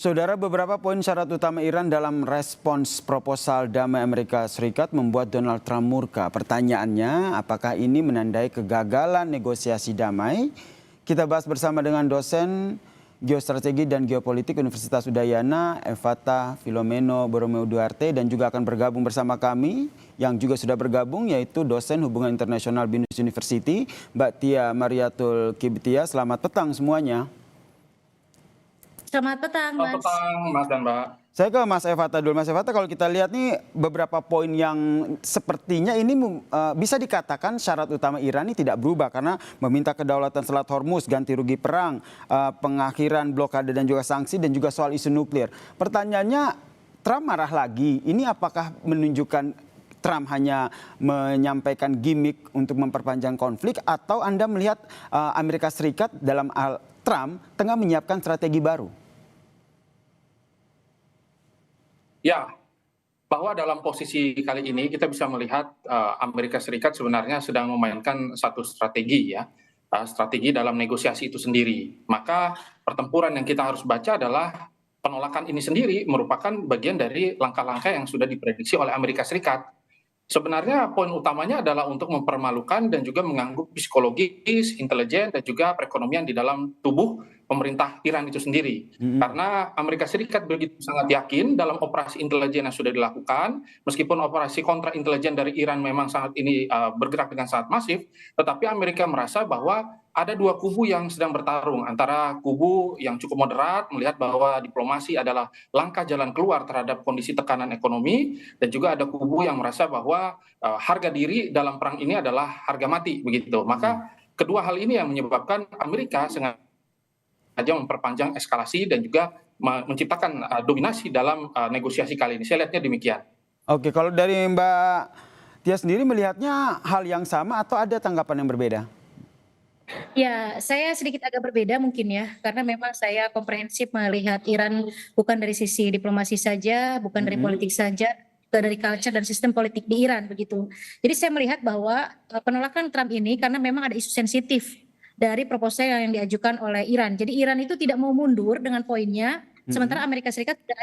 Saudara, beberapa poin syarat utama Iran dalam respons proposal damai Amerika Serikat membuat Donald Trump murka. Pertanyaannya, apakah ini menandai kegagalan negosiasi damai? Kita bahas bersama dengan dosen geostrategi dan geopolitik Universitas Udayana, Evata Filomeno Borromeo Duarte, dan juga akan bergabung bersama kami yang juga sudah bergabung, yaitu dosen hubungan internasional BINUS University, Mbak Tia Mariatul Kibtia. Selamat petang semuanya. Selamat petang, Selamat Mas. petang, Mas dan Mbak. Saya ke Mas Evata dulu. Mas Evata, kalau kita lihat nih beberapa poin yang sepertinya ini bisa dikatakan syarat utama Iran ini tidak berubah karena meminta kedaulatan Selat Hormuz, ganti rugi perang, pengakhiran blokade dan juga sanksi, dan juga soal isu nuklir. Pertanyaannya, Trump marah lagi. Ini apakah menunjukkan Trump hanya menyampaikan gimmick untuk memperpanjang konflik, atau Anda melihat Amerika Serikat dalam Trump tengah menyiapkan strategi baru? Ya, bahwa dalam posisi kali ini kita bisa melihat Amerika Serikat sebenarnya sedang memainkan satu strategi ya, strategi dalam negosiasi itu sendiri. Maka pertempuran yang kita harus baca adalah penolakan ini sendiri merupakan bagian dari langkah-langkah yang sudah diprediksi oleh Amerika Serikat. Sebenarnya poin utamanya adalah untuk mempermalukan dan juga mengganggu psikologis, intelijen, dan juga perekonomian di dalam tubuh pemerintah Iran itu sendiri. Karena Amerika Serikat begitu sangat yakin dalam operasi intelijen yang sudah dilakukan, meskipun operasi kontra intelijen dari Iran memang sangat ini bergerak dengan sangat masif, tetapi Amerika merasa bahwa ada dua kubu yang sedang bertarung, antara kubu yang cukup moderat melihat bahwa diplomasi adalah langkah jalan keluar terhadap kondisi tekanan ekonomi, dan juga ada kubu yang merasa bahwa harga diri dalam perang ini adalah harga mati begitu. Maka kedua hal ini yang menyebabkan Amerika sengaja memperpanjang eskalasi dan juga menciptakan dominasi dalam negosiasi kali ini. Saya lihatnya demikian. Oke, kalau dari Mbak Tia sendiri melihatnya hal yang sama atau ada tanggapan yang berbeda? Ya, saya sedikit agak berbeda mungkin ya, karena memang saya komprehensif melihat Iran bukan dari sisi diplomasi saja, bukan dari politik saja, juga dari culture dan sistem politik di Iran begitu. Jadi saya melihat bahwa penolakan Trump ini karena memang ada isu sensitif dari proposal yang diajukan oleh Iran. Jadi Iran itu tidak mau mundur dengan poinnya, sementara Amerika Serikat sudah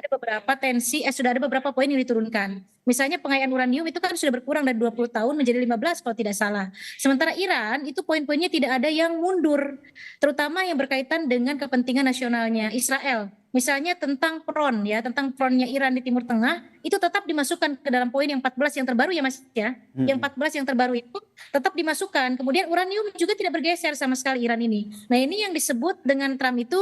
ada beberapa poin yang diturunkan. Misalnya pengayaan uranium itu kan sudah berkurang dari 20 tahun menjadi 15 kalau tidak salah. Sementara Iran itu poin-poinnya tidak ada yang mundur, terutama yang berkaitan dengan kepentingan nasionalnya Israel. Misalnya tentang PRON ya, tentang PRON-nya Iran di Timur Tengah itu tetap dimasukkan ke dalam poin yang 14 yang terbaru ya Mas ya. Yang 14 yang terbaru itu tetap dimasukkan. Kemudian uranium juga tidak bergeser sama sekali Iran ini. Nah, ini yang disebut dengan Trump itu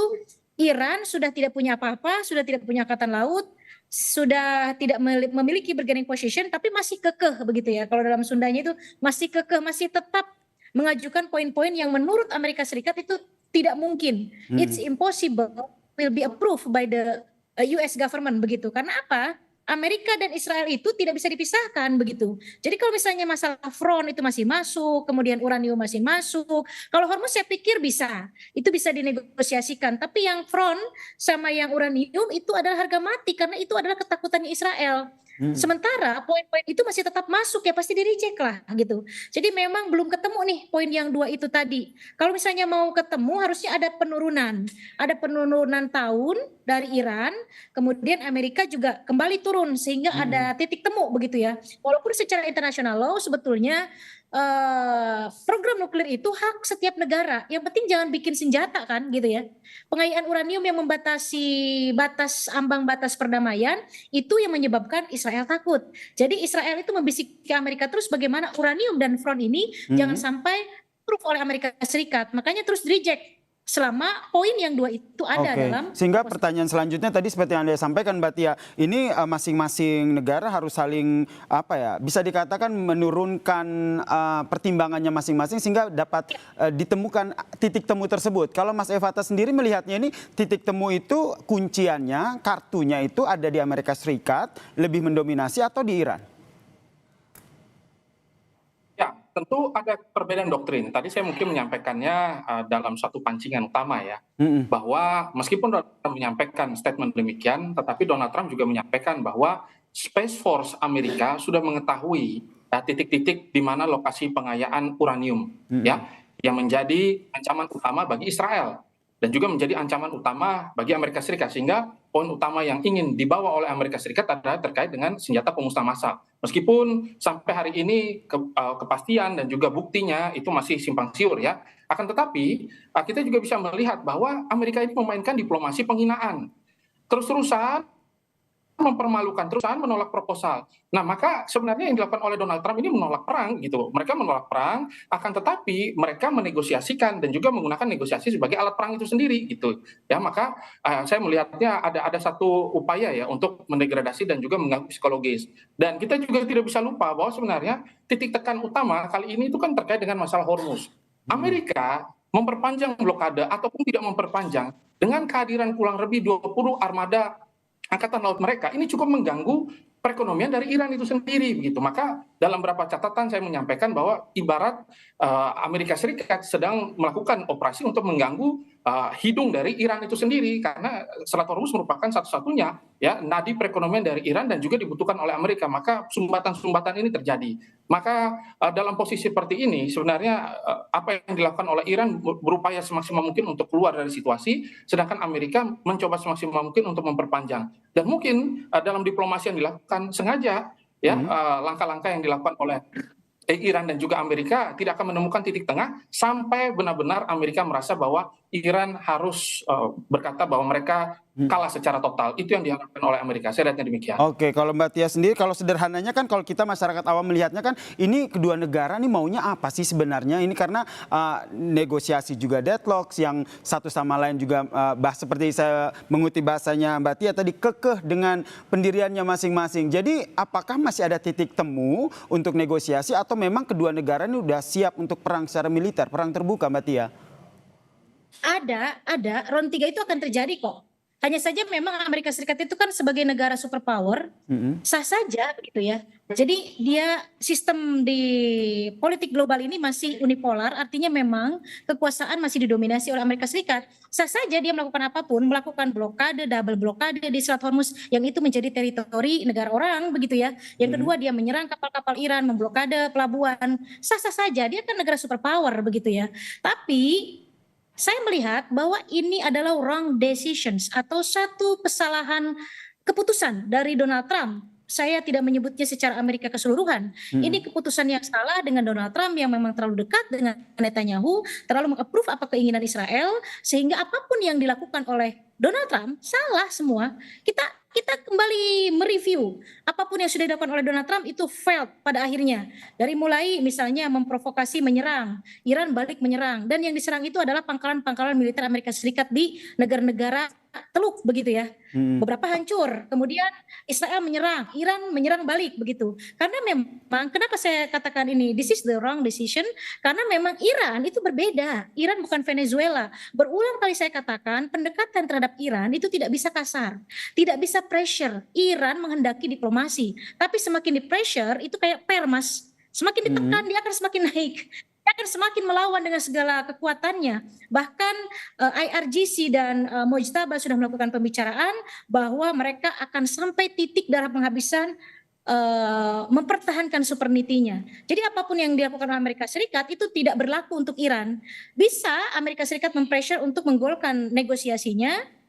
Iran sudah tidak punya apa-apa, sudah tidak punya angkatan laut, sudah tidak memiliki bargaining position, tapi masih kekeh begitu ya. Kalau dalam Sundanya itu masih kekeh, masih tetap mengajukan poin-poin yang menurut Amerika Serikat itu tidak mungkin. It's impossible will be approved by the US government begitu. Karena apa? Amerika dan Israel itu tidak bisa dipisahkan begitu. Jadi kalau misalnya masalah front itu masih masuk, kemudian uranium masih masuk. Kalau Hormuz saya pikir itu bisa dinegosiasikan. Tapi yang front sama yang uranium itu adalah harga mati karena itu adalah ketakutannya Israel. Sementara poin-poin itu masih tetap masuk ya pasti di reject lah gitu. Jadi memang belum ketemu nih poin yang dua itu tadi. Kalau misalnya mau ketemu harusnya ada penurunan tahun dari Iran, kemudian Amerika juga kembali turun sehingga ada titik temu begitu ya. Walaupun secara international law sebetulnya program nuklir itu hak setiap negara. Yang penting jangan bikin senjata kan gitu ya. Pengayaan uranium yang membatasi ambang batas perdamaian itu yang menyebabkan Israel takut. Jadi Israel itu membisik ke Amerika terus bagaimana uranium dan front ini jangan sampai approve oleh Amerika Serikat. Makanya terus reject selama poin yang dua itu ada dalam. Sehingga pertanyaan selanjutnya tadi seperti yang Anda sampaikan Mbak Tia, ini masing-masing negara harus saling bisa dikatakan menurunkan pertimbangannya masing-masing sehingga dapat ditemukan titik temu tersebut. Kalau Mas Evata sendiri melihatnya ini titik temu itu kunciannya, kartunya itu ada di Amerika Serikat, lebih mendominasi atau di Iran? Ya, tentu ada perbedaan doktrin. Tadi saya mungkin menyampaikannya dalam satu pancingan utama ya, bahwa meskipun Donald Trump menyampaikan statement demikian, tetapi Donald Trump juga menyampaikan bahwa Space Force Amerika sudah mengetahui titik-titik di mana lokasi pengayaan uranium ya, yang menjadi ancaman utama bagi Israel. dan juga menjadi ancaman utama bagi Amerika Serikat, sehingga poin utama yang ingin dibawa oleh Amerika Serikat adalah terkait dengan senjata pemusnah massal. Meskipun sampai hari ini kepastian dan juga buktinya itu masih simpang siur ya. Akan tetapi kita juga bisa melihat bahwa Amerika ini memainkan diplomasi penghinaan. Terus-terusan mempermalukan, terusan menolak proposal. Nah, maka sebenarnya yang dilakukan oleh Donald Trump ini menolak perang gitu. Mereka menolak perang, akan tetapi mereka menegosiasikan dan juga menggunakan negosiasi sebagai alat perang itu sendiri gitu. Ya, maka saya melihatnya ada satu upaya ya untuk mendegradasi dan juga mengganggu psikologis. Dan kita juga tidak bisa lupa bahwa sebenarnya titik tekan utama kali ini itu kan terkait dengan masalah Hormuz. Amerika memperpanjang blokade ataupun tidak memperpanjang dengan kehadiran kurang lebih 20 armada angkatan laut mereka, ini cukup mengganggu perekonomian dari Iran itu sendiri begitu. Maka dalam beberapa catatan saya menyampaikan bahwa ibarat Amerika Serikat sedang melakukan operasi untuk mengganggu hidung dari Iran itu sendiri, karena Selat Hormuz merupakan satu-satunya ya nadi perekonomian dari Iran dan juga dibutuhkan oleh Amerika. Maka sumbatan-sumbatan ini terjadi. Maka dalam posisi seperti ini sebenarnya apa yang dilakukan oleh Iran berupaya semaksimal mungkin untuk keluar dari situasi, sedangkan Amerika mencoba semaksimal mungkin untuk memperpanjang. Dan mungkin dalam diplomasi yang dilakukan sengaja ya langkah-langkah yang dilakukan oleh Iran dan juga Amerika tidak akan menemukan titik tengah sampai benar-benar Amerika merasa bahwa Iran harus berkata bahwa mereka kalah secara total. Itu yang diharapkan oleh Amerika. Saya lihatnya demikian. Oke, kalau Mbak Tia sendiri, kalau sederhananya kan kalau kita masyarakat awam melihatnya kan ini kedua negara nih maunya apa sih sebenarnya? Ini karena negosiasi juga deadlock yang satu sama lain juga seperti saya mengutip bahasanya Mbak Tia tadi, kekeh dengan pendiriannya masing-masing. Jadi apakah masih ada titik temu untuk negosiasi atau memang kedua negara ini udah siap untuk perang secara militer, perang terbuka Mbak Tia? Ada, round 3 itu akan terjadi kok. Hanya saja memang Amerika Serikat itu kan sebagai negara superpower, sah saja begitu ya. Jadi dia sistem di politik global ini masih unipolar, artinya memang kekuasaan masih didominasi oleh Amerika Serikat. Sah saja dia melakukan apapun, melakukan blokade, double blokade di Selat Hormuz yang itu menjadi teritori negara orang begitu ya. Yang kedua dia menyerang kapal-kapal Iran, memblokade pelabuhan. Sah-sah saja, dia kan negara superpower begitu ya. Tapi saya melihat bahwa ini adalah wrong decisions atau satu kesalahan keputusan dari Donald Trump. Saya tidak menyebutnya secara Amerika keseluruhan. Ini keputusan yang salah dengan Donald Trump yang memang terlalu dekat dengan Netanyahu, terlalu meng-approve apa keinginan Israel, sehingga apapun yang dilakukan oleh Donald Trump salah semua. Kita kembali mereview apapun yang sudah dilakukan oleh Donald Trump itu failed pada akhirnya. Dari mulai misalnya memprovokasi menyerang, Iran balik menyerang, dan yang diserang itu adalah pangkalan-pangkalan militer Amerika Serikat di negara-negara Teluk begitu ya. Beberapa hancur. Kemudian Israel menyerang, Iran menyerang balik begitu. Karena memang kenapa saya katakan ini this is the wrong decision? Karena memang Iran itu berbeda. Iran bukan Venezuela. Berulang kali saya katakan pendekatan terhadap Iran itu tidak bisa kasar, tidak bisa pressure. Iran menghendaki diplomasi, tapi semakin di pressure itu kayak permas. Semakin ditekan dia akan semakin naik. Dia akan semakin melawan dengan segala kekuatannya. Bahkan IRGC dan Mojtaba sudah melakukan pembicaraan bahwa mereka akan sampai titik darah penghabisan mempertahankan sovereignty-nya. Jadi apapun yang dilakukan Amerika Serikat itu tidak berlaku untuk Iran. Bisa Amerika Serikat mempressure untuk menggolkan negosiasinya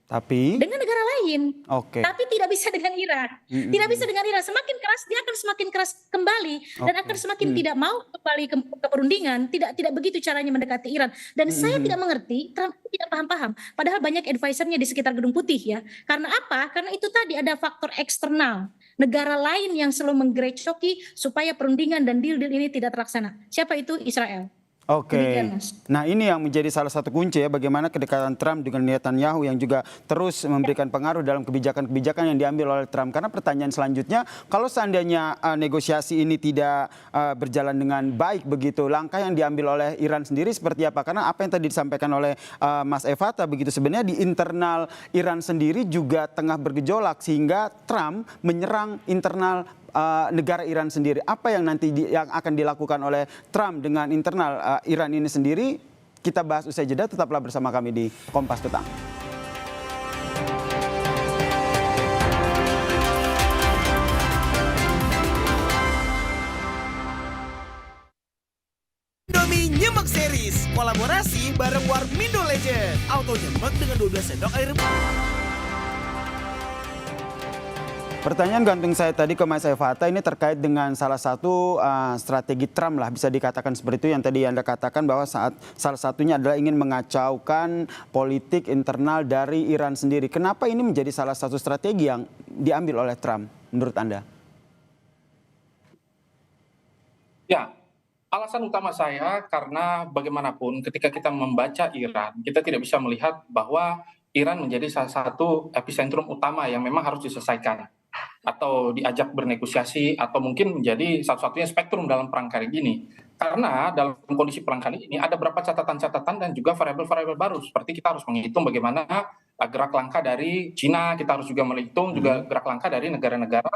dengan negara lain, tapi tidak bisa dengan Iran. Tidak bisa dengan Iran. Semakin keras dia akan semakin keras kembali dan akan semakin tidak mau kembali ke perundingan. Tidak begitu caranya mendekati Iran. Dan saya tidak mengerti, Trump tidak paham-paham. Padahal banyak advisernya di sekitar Gedung Putih ya. Karena apa? Karena itu tadi ada faktor eksternal. Negara lain yang selalu menggerecoki supaya perundingan dan deal-deal ini tidak terlaksana. Siapa itu? Israel. Nah ini yang menjadi salah satu kunci ya, bagaimana kedekatan Trump dengan Netanyahu yang juga terus memberikan pengaruh dalam kebijakan-kebijakan yang diambil oleh Trump. Karena pertanyaan selanjutnya, kalau seandainya negosiasi ini tidak berjalan dengan baik begitu, langkah yang diambil oleh Iran sendiri seperti apa? Karena apa yang tadi disampaikan oleh Mas Evata begitu, sebenarnya di internal Iran sendiri juga tengah bergejolak sehingga Trump menyerang internal negara Iran sendiri. Apa yang nanti yang akan dilakukan oleh Trump dengan internal Iran ini sendiri? Kita bahas usai jeda, tetaplah bersama kami di Kompas Petang. Indomie Nyemek Series, kolaborasi bareng Warmindo Legend. auto jembek dengan 12 sendok air. Pertanyaan gantung saya tadi ke Mas Evata ini terkait dengan salah satu strategi Trump lah, bisa dikatakan seperti itu yang tadi Anda katakan bahwa salah satunya adalah ingin mengacaukan politik internal dari Iran sendiri. Kenapa ini menjadi salah satu strategi yang diambil oleh Trump menurut Anda? Ya, alasan utama saya karena bagaimanapun ketika kita membaca Iran, kita tidak bisa melihat bahwa Iran menjadi salah satu epicentrum utama yang memang harus diselesaikan atau diajak bernegosiasi atau mungkin menjadi satu-satunya spektrum dalam perang kali ini. Karena dalam kondisi perang kali ini ada beberapa catatan-catatan dan juga variabel-variabel baru. Seperti kita harus menghitung bagaimana gerak langkah dari Cina, kita harus juga menghitung juga gerak langkah dari negara-negara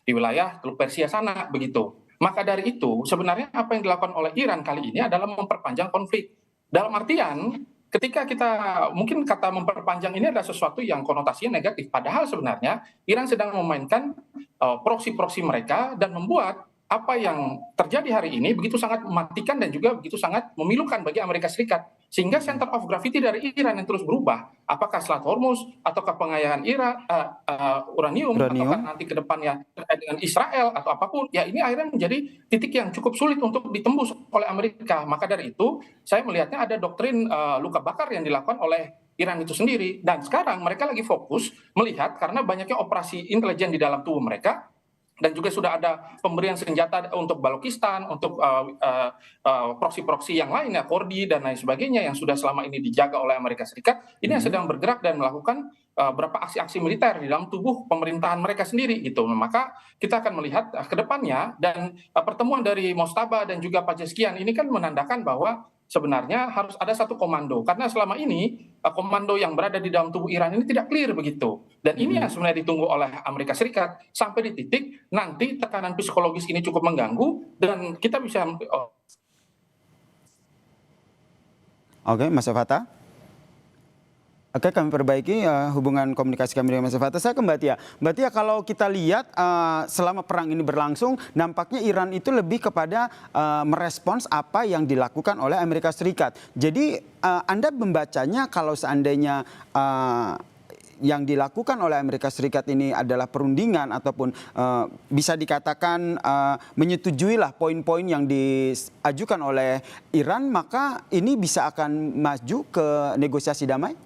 di wilayah Teluk Persia sana, begitu. Maka dari itu sebenarnya apa yang dilakukan oleh Iran kali ini adalah memperpanjang konflik. Dalam artian ketika kita mungkin kata memperpanjang ini adalah sesuatu yang konotasinya negatif, padahal sebenarnya Iran sedang memainkan proksi-proksi mereka dan membuat apa yang terjadi hari ini begitu sangat mematikan dan juga begitu sangat memilukan bagi Amerika Serikat. Sehingga center of gravity dari Iran yang terus berubah, apakah Selat Hormuz, ataukah pengayaan uranium, ataukah nanti ke depannya terkait dengan Israel atau apapun, ya ini akhirnya menjadi titik yang cukup sulit untuk ditembus oleh Amerika. Maka dari itu, saya melihatnya ada doktrin luka bakar yang dilakukan oleh Iran itu sendiri. Dan sekarang mereka lagi fokus melihat karena banyaknya operasi intelijen di dalam tubuh mereka, dan juga sudah ada pemberian senjata untuk Balochistan, untuk proksi-proksi yang lainnya, Kurdi dan lain sebagainya yang sudah selama ini dijaga oleh Amerika Serikat, ini yang sedang bergerak dan melakukan beberapa aksi-aksi militer di dalam tubuh pemerintahan mereka sendiri gitu. Maka kita akan melihat ke depannya, dan pertemuan dari Moshtaba dan juga Pezeshkian ini kan menandakan bahwa sebenarnya harus ada satu komando, karena selama ini komando yang berada di dalam tubuh Iran ini tidak clear begitu. Dan ini yang sebenarnya ditunggu oleh Amerika Serikat sampai di titik nanti tekanan psikologis ini cukup mengganggu dan kita bisa. Oke, Mas Evata. Oke, kami perbaiki hubungan komunikasi kami dengan Mas Evata. Saya ke Mbak Tia. Mbak Tia, kalau kita lihat selama perang ini berlangsung, nampaknya Iran itu lebih kepada merespons apa yang dilakukan oleh Amerika Serikat. Jadi Anda membacanya kalau seandainya yang dilakukan oleh Amerika Serikat ini adalah perundingan ataupun bisa dikatakan menyetujui lah poin-poin yang diajukan oleh Iran, maka ini bisa akan maju ke negosiasi damai?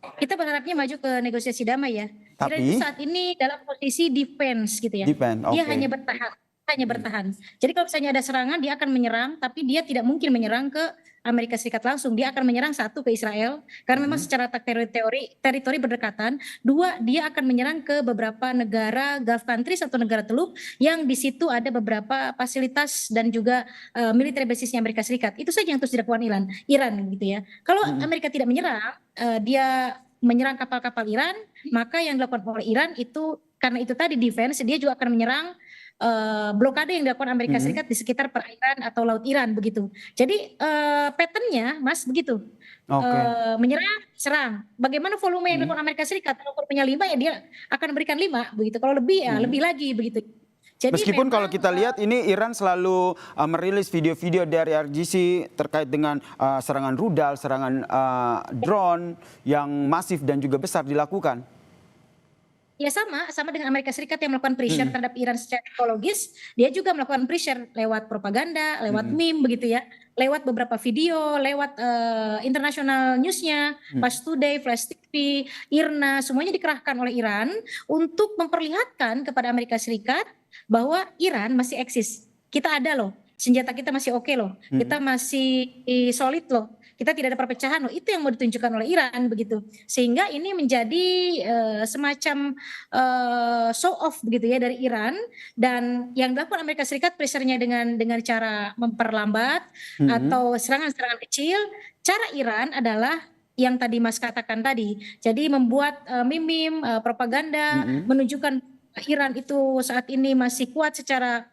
Kita berharapnya maju ke negosiasi damai ya. Iran itu saat ini dalam posisi defense gitu ya. Dia hanya bertahan. Jadi kalau misalnya ada serangan, dia akan menyerang, tapi dia tidak mungkin menyerang ke Amerika Serikat langsung. Dia akan menyerang satu ke Israel, karena memang secara teritori berdekatan. Dua, dia akan menyerang ke beberapa negara Gulf countries atau negara Teluk yang di situ ada beberapa fasilitas dan juga military basisnya Amerika Serikat. Itu saja yang terus dilakukan Iran gitu ya. Kalau Amerika tidak menyerang, dia menyerang kapal-kapal Iran, maka yang dilakukan oleh Iran itu karena itu tadi defense, dia juga akan menyerang blokade yang dilakukan Amerika Serikat di sekitar perairan atau laut Iran begitu. Jadi patternnya, Mas, begitu. Menyerang, serang. Bagaimana volume yang dilakukan Amerika Serikat? Kalau volumenya 5 ya dia akan berikan 5 begitu. Kalau lebih ya lebih lagi begitu. Jadi meskipun kalau kita lihat ini Iran selalu merilis video-video dari RGC terkait dengan serangan rudal, serangan drone yang masif dan juga besar dilakukan. Ya sama dengan Amerika Serikat yang melakukan pressure terhadap Iran secara psikologis, dia juga melakukan pressure lewat propaganda, lewat meme begitu ya, lewat beberapa video, lewat international newsnya, Flash Today, Flash TV, IRNA, semuanya dikerahkan oleh Iran untuk memperlihatkan kepada Amerika Serikat bahwa Iran masih eksis. Kita ada loh, senjata kita masih oke loh, kita masih solid loh. Kita tidak ada perpecahan loh, itu yang mau ditunjukkan oleh Iran begitu. Sehingga ini menjadi semacam show off begitu ya dari Iran, dan yang dilakukan Amerika Serikat pressure-nya dengan cara memperlambat atau serangan-serangan kecil. Cara Iran adalah yang tadi Mas katakan tadi. Jadi membuat meme, propaganda, menunjukkan Iran itu saat ini masih kuat secara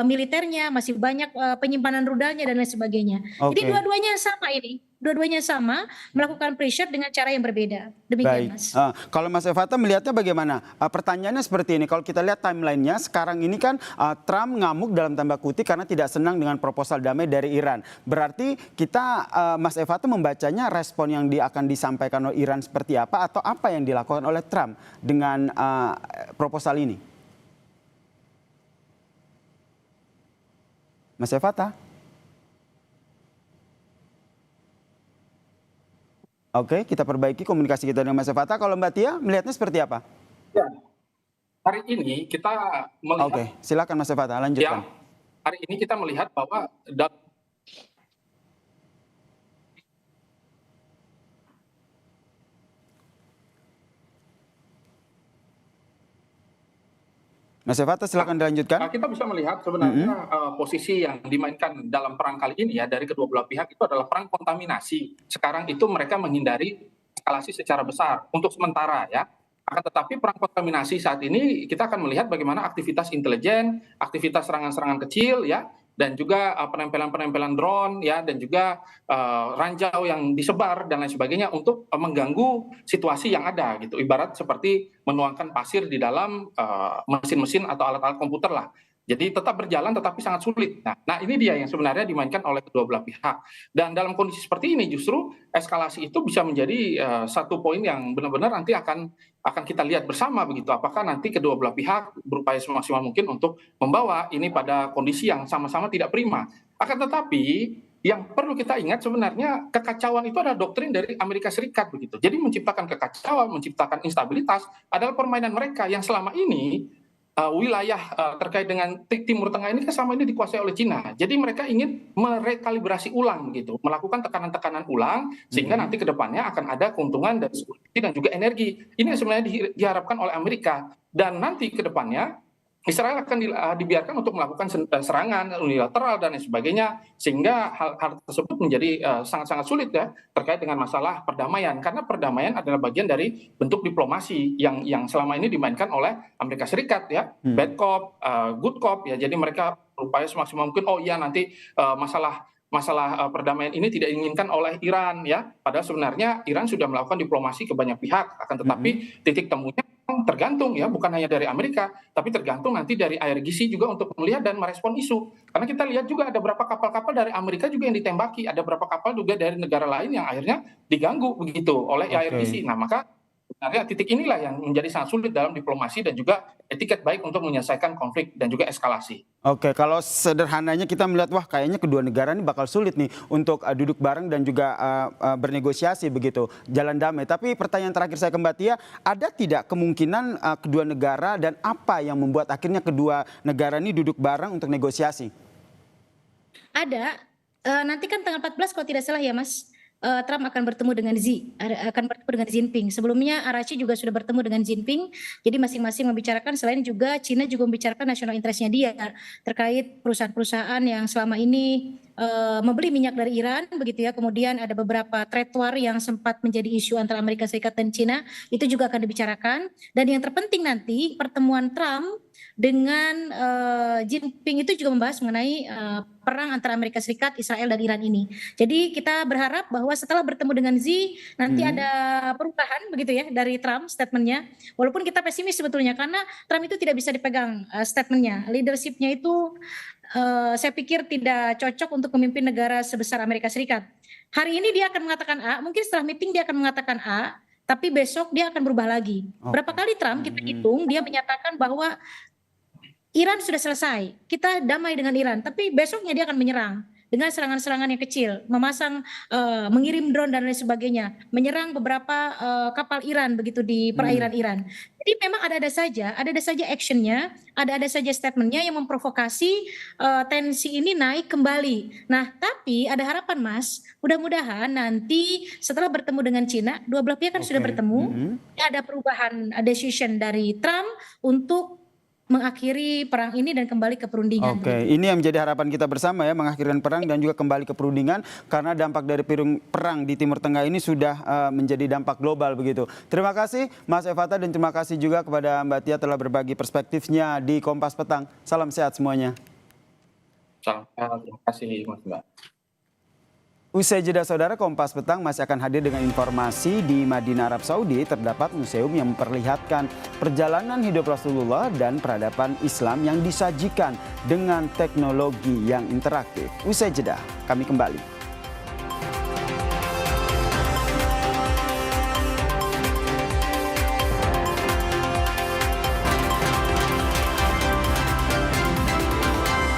militernya, masih banyak penyimpanan rudalnya dan lain sebagainya. Jadi dua-duanya sama ini. dua-duanya sama melakukan pressure dengan cara yang berbeda. Demikian, Baik. Mas. Kalau Mas Evata melihatnya bagaimana? Pertanyaannya seperti ini. Kalau kita lihat timelinenya sekarang ini kan Trump ngamuk dalam tanda kutip karena tidak senang dengan proposal damai dari Iran. Berarti kita Mas Evata membacanya respon yang akan disampaikan oleh Iran seperti apa atau apa yang dilakukan oleh Trump dengan proposal ini? Mas Evata? Oke, kita perbaiki komunikasi kita dengan Mas Evata. Kalau Mbak Tia melihatnya seperti apa? Ya, hari ini kita melihat, Oke, silakan Mas Evata, lanjutkan. hari ini kita melihat bahwa Mas Evata, silakan dilanjutkan. kita bisa melihat sebenarnya posisi yang dimainkan dalam perang kali ini ya dari kedua belah pihak itu adalah perang kontaminasi. Sekarang itu mereka menghindari eskalasi secara besar untuk sementara ya. Akan tetapi perang kontaminasi saat ini kita akan melihat bagaimana aktivitas intelijen, aktivitas serangan-serangan kecil ya, dan juga penempelan-penempelan drone ya, dan juga ranjau yang disebar dan lain sebagainya untuk mengganggu situasi yang ada gitu. Ibarat seperti menuangkan pasir di dalam mesin-mesin atau alat-alat komputer lah. Jadi tetap berjalan tetapi sangat sulit. Nah, ini dia yang sebenarnya dimainkan oleh kedua belah pihak. Dan dalam kondisi seperti ini justru eskalasi itu bisa menjadi satu poin yang benar-benar nanti akan kita lihat bersama begitu. Apakah nanti kedua belah pihak berupaya semaksimal mungkin untuk membawa ini pada kondisi yang sama-sama tidak prima. Akan tetapi yang perlu kita ingat sebenarnya kekacauan itu adalah doktrin dari Amerika Serikat begitu. Jadi menciptakan kekacauan, menciptakan instabilitas adalah permainan mereka yang selama ini wilayah terkait dengan Timur Tengah ini kan selama ini dikuasai oleh Cina. Jadi mereka ingin merekalibrasi ulang begitu, melakukan tekanan-tekanan ulang sehingga nanti ke depannya akan ada keuntungan dari security dan juga energi. Ini yang sebenarnya diharapkan oleh Amerika, dan nanti ke depannya Israel akan dibiarkan untuk melakukan serangan unilateral dan lain sebagainya, sehingga hal tersebut menjadi sangat-sangat sulit ya terkait dengan masalah perdamaian, karena perdamaian adalah bagian dari bentuk diplomasi yang selama ini dimainkan oleh Amerika Serikat ya, bad cop, good cop ya. Jadi mereka berupaya semaksimal mungkin, oh iya nanti masalah perdamaian ini tidak diinginkan oleh Iran ya, padahal sebenarnya Iran sudah melakukan diplomasi ke banyak pihak, akan tetapi titik temunya tergantung ya, bukan hanya dari Amerika, tapi tergantung nanti dari IRGC juga untuk melihat dan merespon isu. Karena kita lihat juga ada beberapa kapal-kapal dari Amerika juga yang ditembaki, ada beberapa kapal juga dari negara lain yang akhirnya diganggu begitu oleh IRGC. Nah, maka sebenarnya titik inilah yang menjadi sangat sulit dalam diplomasi dan juga etiket baik untuk menyelesaikan konflik dan juga eskalasi. Oke, kalau sederhananya kita melihat wah kayaknya kedua negara ini bakal sulit nih untuk duduk bareng dan juga bernegosiasi begitu, jalan damai. Tapi pertanyaan terakhir saya ke Mbak Tia, ada tidak kemungkinan kedua negara dan apa yang membuat akhirnya kedua negara ini duduk bareng untuk negosiasi? Ada, nanti kan tanggal 14 kalau tidak salah ya Mas, Trump akan bertemu dengan Jinping. Sebelumnya Arashi juga sudah bertemu dengan Jinping. Jadi masing-masing membicarakan, selain juga Cina juga membicarakan national interest-nya dia terkait perusahaan-perusahaan yang selama ini membeli minyak dari Iran begitu ya. Kemudian ada beberapa trade war yang sempat menjadi isu antara Amerika Serikat dan Cina, itu juga akan dibicarakan. Dan yang terpenting nanti pertemuan Trump dengan Jinping itu juga membahas mengenai perang antara Amerika Serikat, Israel dan Iran ini. Jadi kita berharap bahwa setelah bertemu dengan Xi nanti ada perubahan begitu ya dari Trump statementnya. Walaupun kita pesimis sebetulnya karena Trump itu tidak bisa dipegang statementnya, leadershipnya itu saya pikir tidak cocok untuk memimpin negara sebesar Amerika Serikat. Hari ini dia akan mengatakan A, mungkin setelah meeting dia akan mengatakan A, tapi besok dia akan berubah lagi. Berapa kali Trump kita hitung dia menyatakan bahwa Iran sudah selesai, kita damai dengan Iran, tapi besoknya dia akan menyerang dengan serangan-serangan yang kecil, memasang, mengirim drone dan lain sebagainya, menyerang beberapa kapal Iran begitu di perairan Iran. Jadi memang ada-ada saja actionnya, ada-ada saja statementnya yang memprovokasi tensi ini naik kembali. Nah, tapi ada harapan Mas, mudah-mudahan nanti setelah bertemu dengan Cina, dua belah pihak kan sudah bertemu, ada perubahan decision dari Trump untuk mengakhiri perang ini dan kembali ke perundingan. Oke, ini yang menjadi harapan kita bersama ya, mengakhirkan perang dan juga kembali ke perundingan, karena dampak dari perang di Timur Tengah ini sudah menjadi dampak global begitu. Terima kasih Mas Evata dan terima kasih juga kepada Mbak Tia telah berbagi perspektifnya di Kompas Petang. Salam sehat semuanya. Salam sehat, terima kasih Mas Mbak. Usai jeda saudara, Kompas Petang masih akan hadir dengan informasi di Madinah, Arab Saudi terdapat museum yang memperlihatkan perjalanan hidup Rasulullah dan peradaban Islam yang disajikan dengan teknologi yang interaktif. Usai jeda, kami kembali.